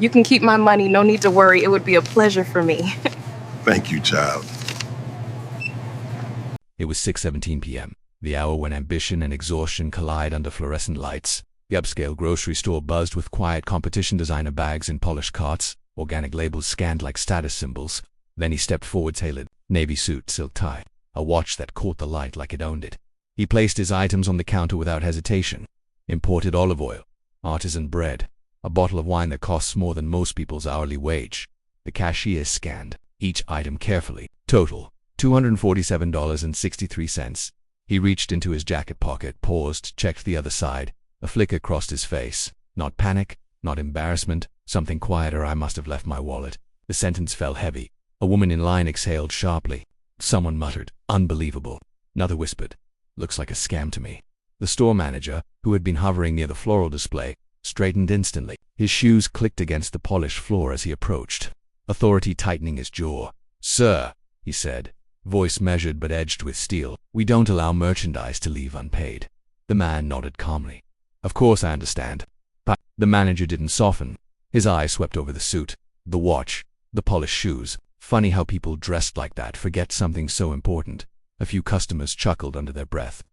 You can keep my money. No need to worry. It would be a pleasure for me. Thank you, child. It was 6:17 p.m., the hour when ambition and exhaustion collide under fluorescent lights. The upscale grocery store buzzed with quiet competition, designer bags in polished carts, organic labels scanned like status symbols. Then he stepped forward, tailored, navy suit, silk tie, a watch that caught the light like it owned it. He placed his items on the counter without hesitation. Imported olive oil, artisan bread, a bottle of wine that costs more than most people's hourly wage. The cashier scanned each item carefully. Total, $247.63. He reached into his jacket pocket, paused, checked the other side. A flicker crossed his face. Not panic, not embarrassment, something quieter. I must have left my wallet. The sentence fell heavy. A woman in line exhaled sharply. Someone muttered, unbelievable. Another whispered, looks like a scam to me. The store manager, who had been hovering near the floral display, straightened instantly. His shoes clicked against the polished floor as he approached, authority tightening his jaw. Sir, he said, voice measured but edged with steel, we don't allow merchandise to leave unpaid. The man nodded calmly. Of course I understand. But the manager didn't soften. His eye swept over the suit, the watch, the polished shoes. Funny how people dressed like that forget something so important. A few customers chuckled under their breath.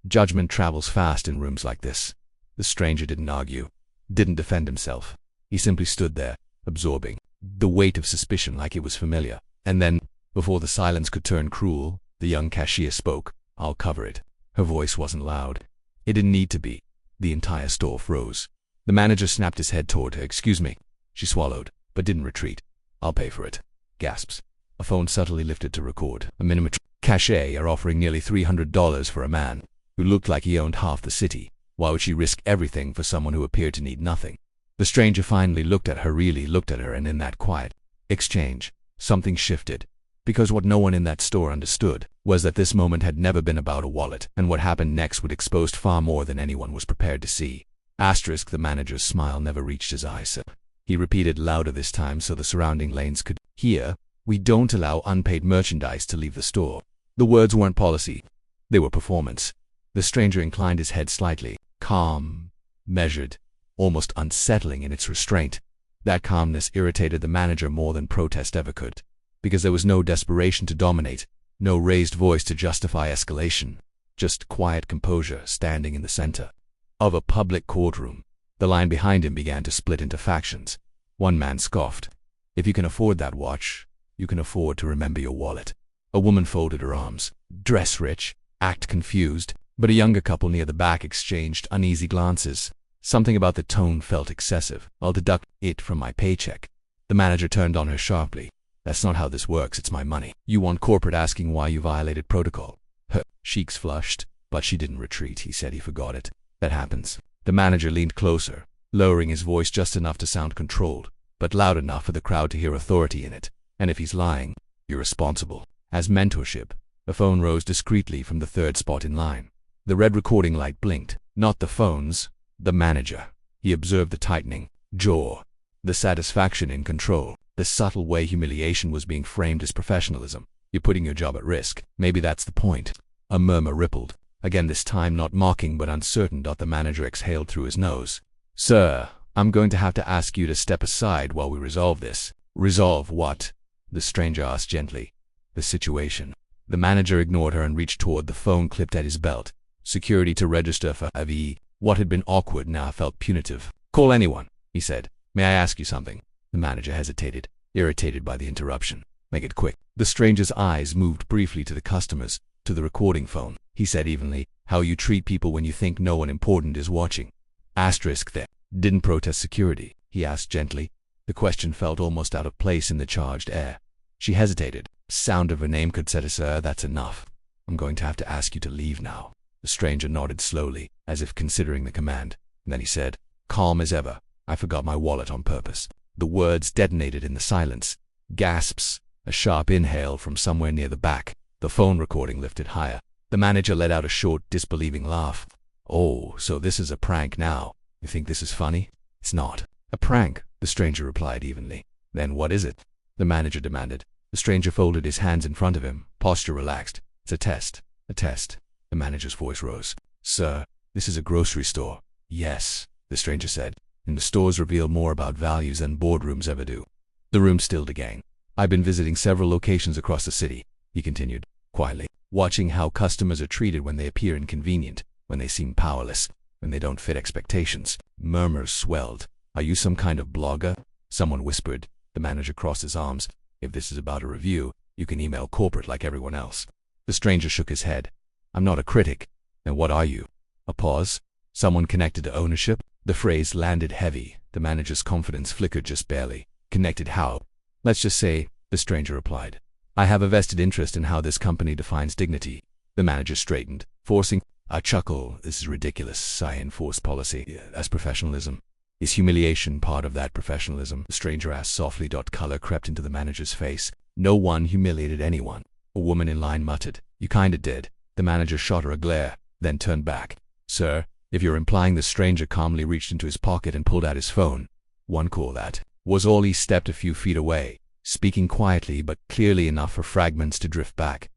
Judgment travels fast in rooms like this. The stranger didn't argue, didn't defend himself. He simply stood there, absorbing the weight of suspicion like it was familiar. And then, before the silence could turn cruel, the young cashier spoke. I'll cover it. Her voice wasn't loud. It didn't need to be. The entire store froze. The manager snapped his head toward her. Excuse me. She swallowed, but didn't retreat. I'll pay for it. Gasps. A phone subtly lifted to record. A minimum Cashier are offering nearly $300 for a man who looked like he owned half the city. Why would she risk everything for someone who appeared to need nothing? The stranger finally looked at her, really looked at her, and in that quiet exchange, something shifted. Because what no one in that store understood was that this moment had never been about a wallet, and what happened next would expose far more than anyone was prepared to see. Asterisk, the manager's smile never reached his eyes. He repeated louder this time so the surrounding lanes could hear. We don't allow unpaid merchandise to leave the store. The words weren't policy. They were performance. The stranger inclined his head slightly, calm, measured, almost unsettling in its restraint. That calmness irritated the manager more than protest ever could, because there was no desperation to dominate, no raised voice to justify escalation, just quiet composure standing in the center of a public courtroom. The line behind him began to split into factions. One man scoffed. If you can afford that watch, you can afford to remember your wallet. A woman folded her arms. Dress rich, act confused, but a younger couple near the back exchanged uneasy glances. Something about the tone felt excessive. I'll deduct it from my paycheck. The manager turned on her sharply. That's not how this works, it's my money. You want corporate asking why you violated protocol. Her cheeks flushed, but she didn't retreat. He said he forgot it. That happens. The manager leaned closer, lowering his voice just enough to sound controlled, but loud enough for the crowd to hear authority in it. And if he's lying, you're responsible. As mentorship, a phone rose discreetly from the third spot in line. The red recording light blinked. Not the phones, the manager. He observed the tightening jaw, the satisfaction in control, the subtle way humiliation was being framed as professionalism. You're putting your job at risk. Maybe that's the point. A murmur rippled. Again, this time not mocking but uncertain. The manager exhaled through his nose. Sir, I'm going to have to ask you to step aside while we resolve this. Resolve what? The stranger asked gently. The situation. The manager ignored her and reached toward the phone clipped at his belt. Security to register for AV. What had been awkward now felt punitive. Call anyone, he said. May I ask you something? The manager hesitated, irritated by the interruption. Make it quick. The stranger's eyes moved briefly to the customers, to the recording phone. He said evenly, how you treat people when you think no one important is watching. Asterisk there. Didn't protest security, he asked gently. The question felt almost out of place in the charged air. She hesitated. Sound of her name could set sir, that's enough. I'm going to have to ask you to leave now. The stranger nodded slowly, as if considering the command. And then he said, calm as ever, I forgot my wallet on purpose. The words detonated in the silence. Gasps, a sharp inhale from somewhere near the back. The phone recording lifted higher. The manager let out a short, disbelieving laugh. Oh, so this is a prank now. You think this is funny? It's not. A prank, the stranger replied evenly. Then what is it? The manager demanded. The stranger folded his hands in front of him, posture relaxed. It's a test. A test. The manager's voice rose. Sir, this is a grocery store. Yes, the stranger said. and the stores reveal more about values than boardrooms ever do. The room stilled again. I've been visiting several locations across the city, he continued, quietly, watching how customers are treated when they appear inconvenient, when they seem powerless, when they don't fit expectations. Murmurs swelled. Are you some kind of blogger? Someone whispered. The manager crossed his arms. If this is about a review, you can email corporate like everyone else. The stranger shook his head. I'm not a critic. Then what are you? A pause. Someone connected to ownership? The phrase landed heavy. The manager's confidence flickered just barely. Connected how? Let's just say, the stranger replied. I have a vested interest in how this company defines dignity. The manager straightened, forcing a chuckle. This is ridiculous. I enforce policy as professionalism. Is humiliation part of that professionalism? The stranger asked softly. Color crept into the manager's face. No one humiliated anyone. A woman in line muttered. You kinda did. The manager shot her a glare, then turned back. Sir, if you're implying the stranger calmly reached into his pocket and pulled out his phone. One call that was all. He stepped a few feet away, speaking quietly but clearly enough for fragments to drift back.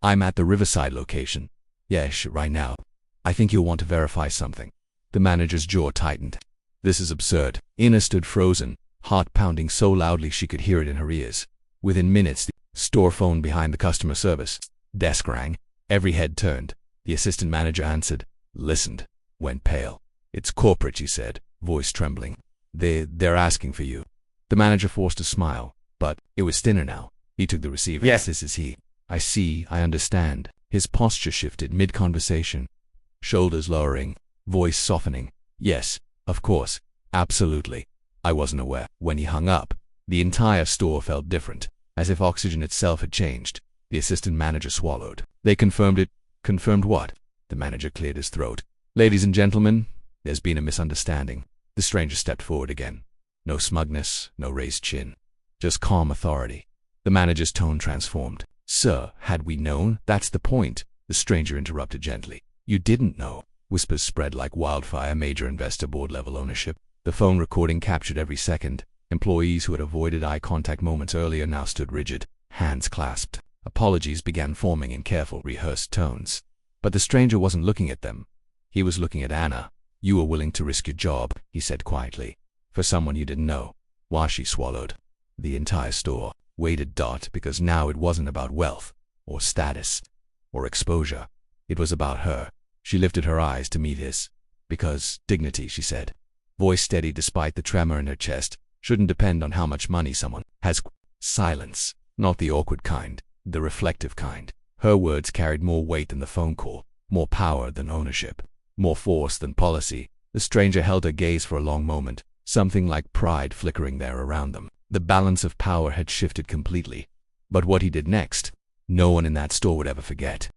I'm at the Riverside location. Yes, right now. I think you'll want to verify something. The manager's jaw tightened. This is absurd. Ina stood frozen, heart pounding so loudly she could hear it in her ears. Within minutes, the store phone behind the customer service desk rang. Every head turned. The assistant manager answered, listened, went pale. It's corporate, she said, voice trembling. They're asking for you. The manager forced a smile, but it was thinner now. He took the receiver. Yes, this is he. I see, I understand. His posture shifted mid-conversation, shoulders lowering, voice softening. Yes, of course, absolutely. I wasn't aware. When he hung up, the entire store felt different, as if oxygen itself had changed. The assistant manager swallowed. They confirmed it. Confirmed what? The manager cleared his throat. Ladies and gentlemen, there's been a misunderstanding. The stranger stepped forward again. No smugness, no raised chin. Just calm authority. The manager's tone transformed. Sir, had we known? That's the point. The stranger interrupted gently. You didn't know. Whispers spread like wildfire. Major investor board-level ownership. The phone recording captured every second. Employees who had avoided eye contact moments earlier now stood rigid, hands clasped. Apologies began forming in careful, rehearsed tones. But the stranger wasn't looking at them. He was looking at Anna. You were willing to risk your job, he said quietly, for someone you didn't know. Washi swallowed. The entire store waited. Because now it wasn't about wealth, or status, or exposure. It was about her. She lifted her eyes to meet his. Because dignity, she said, voice steady despite the tremor in her chest, shouldn't depend on how much money someone has. Silence, not the awkward kind, the reflective kind. Her words carried more weight than the phone call, more power than ownership, more force than policy. The stranger held her gaze for a long moment, something like pride flickering there around them. The balance of power had shifted completely. But what he did next, no one in that store would ever forget.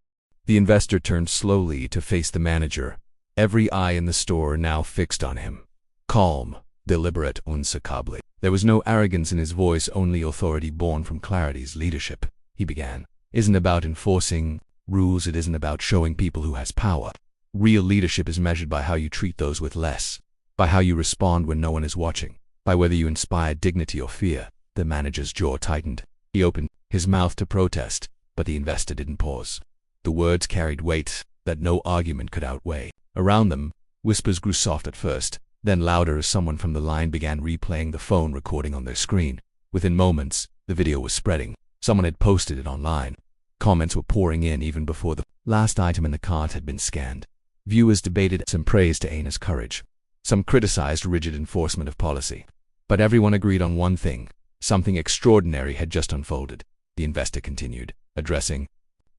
The investor turned slowly to face the manager, every eye in the store now fixed on him. Calm, deliberate, unsaccable. There was no arrogance in his voice, only authority born from clarity's leadership. He began. Isn't about enforcing rules, it isn't about showing people who has power. Real leadership is measured by how you treat those with less, by how you respond when no one is watching, by whether you inspire dignity or fear. The manager's jaw tightened. He opened his mouth to protest, but the investor didn't pause. The words carried weight that no argument could outweigh. Around them, whispers grew soft at first, then louder as someone from the line began replaying the phone recording on their screen. Within moments, the video was spreading. Someone had posted it online. Comments were pouring in even before the last item in the cart had been scanned. Viewers debated some praise to Ana's courage. Some criticized rigid enforcement of policy. But everyone agreed on one thing. Something extraordinary had just unfolded. The investor continued, addressing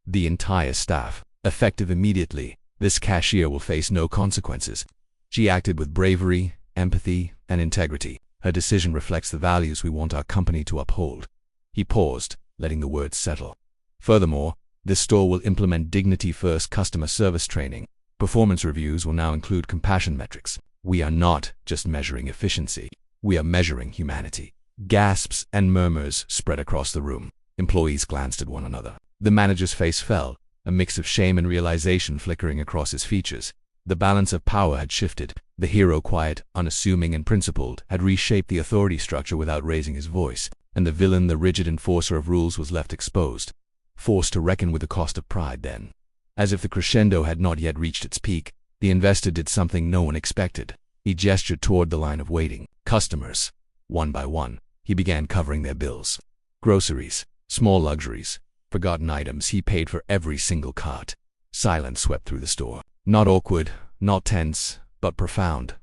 the entire staff. Effective immediately, this cashier will face no consequences. She acted with bravery, empathy, and integrity. Her decision reflects the values we want our company to uphold. He paused, letting the words settle. Furthermore, this store will implement dignity-first customer service training. Performance reviews will now include compassion metrics. We are not just measuring efficiency. We are measuring humanity. Gasps and murmurs spread across the room. Employees glanced at one another. The manager's face fell, a mix of shame and realization flickering across his features. The balance of power had shifted. The hero, quiet, unassuming, and principled, had reshaped the authority structure without raising his voice, and the villain, the rigid enforcer of rules, was left exposed, forced to reckon with the cost of pride. Then, as if the crescendo had not yet reached its peak, the investor did something no one expected. He gestured toward the line of waiting customers. One by one, he began covering their bills. Groceries, small luxuries, forgotten items, he paid for every single cart. Silence swept through the store. Not awkward, not tense, but profound.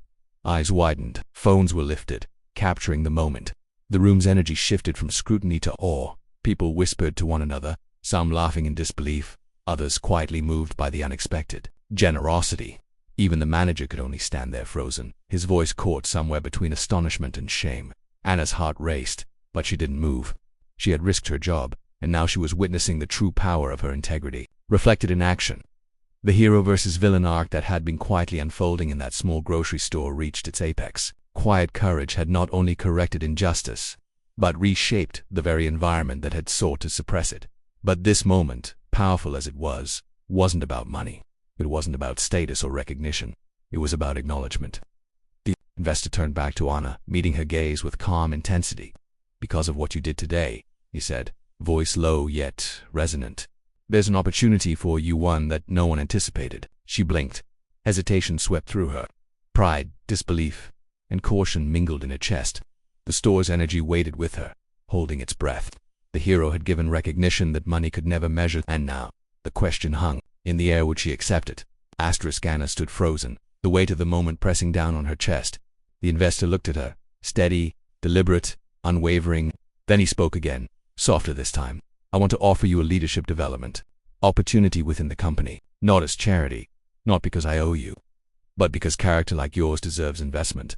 Eyes widened, phones were lifted, capturing the moment. The room's energy shifted from scrutiny to awe. People whispered to one another, some laughing in disbelief, others quietly moved by the unexpected. Generosity. Even the manager could only stand there frozen, his voice caught somewhere between astonishment and shame. Anna's heart raced, but she didn't move. She had risked her job, and now she was witnessing the true power of her integrity, reflected in action. The hero versus villain arc that had been quietly unfolding in that small grocery store reached its apex. Quiet courage had not only corrected injustice, but reshaped the very environment that had sought to suppress it. But this moment, powerful as it was, wasn't about money. It wasn't about status or recognition. It was about acknowledgement. The investor turned back to Anna, meeting her gaze with calm intensity. "Because of what you did today," he said, voice low yet resonant. "There's an opportunity for you, one that no one anticipated." She blinked. Hesitation swept through her. Pride, disbelief, and caution mingled in her chest. The store's energy waited with her, holding its breath. The hero had given recognition that money could never measure, and now the question hung in the air: would she accept it? Anna stood frozen, the weight of the moment pressing down on her chest. The investor looked at her, steady, deliberate, unwavering. Then he spoke again, softer this time. "I want to offer you a leadership development opportunity within the company, not as charity, not because I owe you, but because character like yours deserves investment."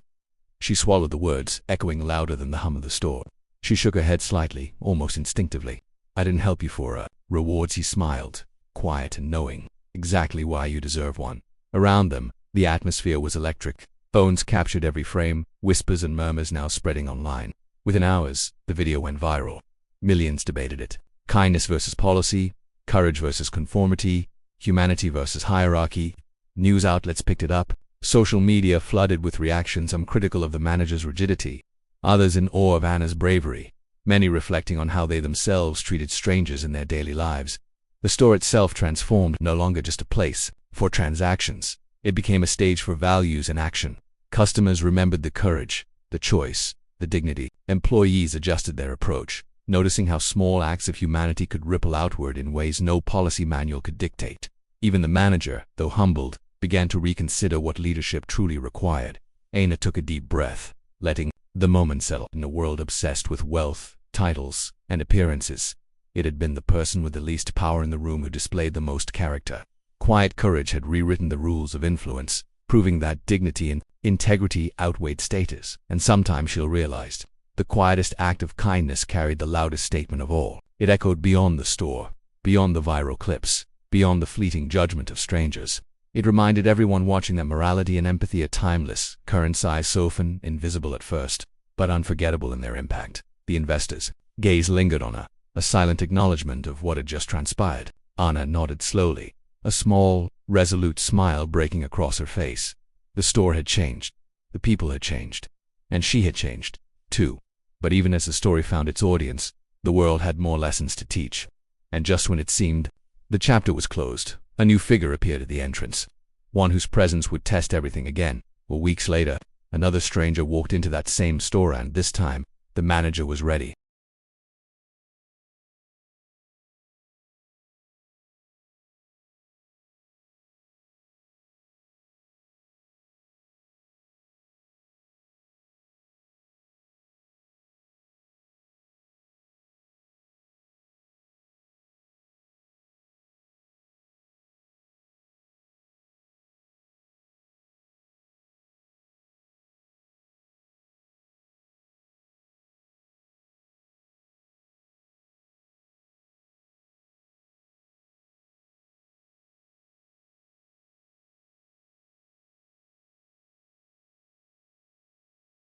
She swallowed the words, echoing louder than the hum of the store. She shook her head slightly, almost instinctively. "I didn't help you for rewards," he smiled, quiet and knowing. "Exactly why you deserve one." Around them, the atmosphere was electric. Phones captured every frame, whispers and murmurs now spreading online. Within hours, the video went viral. Millions debated it. Kindness versus policy, courage versus conformity, humanity versus hierarchy. News outlets picked it up. Social media flooded with reactions, some critical of the manager's rigidity, others in awe of Anna's bravery, many reflecting on how they themselves treated strangers in their daily lives. The store itself transformed, no longer just a place for transactions. It became a stage for values and action. Customers remembered the courage, the choice, the dignity. Employees adjusted their approach, noticing how small acts of humanity could ripple outward in ways no policy manual could dictate. Even the manager, though humbled, began to reconsider what leadership truly required. Anna took a deep breath, letting the moment settle. In a world obsessed with wealth, titles, and appearances, it had been the person with the least power in the room who displayed the most character. Quiet courage had rewritten the rules of influence, proving that dignity and integrity outweighed status. And sometime she'll realized, the quietest act of kindness carried the loudest statement of all. It echoed beyond the store, beyond the viral clips, beyond the fleeting judgment of strangers. It reminded everyone watching that morality and empathy are timeless, current size often invisible at first, but unforgettable in their impact. The investor's gaze lingered on her, a silent acknowledgement of what had just transpired. Anna nodded slowly, a small, resolute smile breaking across her face. The store had changed, the people had changed, and she had changed, too. But even as the story found its audience, the world had more lessons to teach. And just when it seemed the chapter was closed, a new figure appeared at the entrance, one whose presence would test everything again. Well, weeks later, another stranger walked into that same store, and this time, the manager was ready.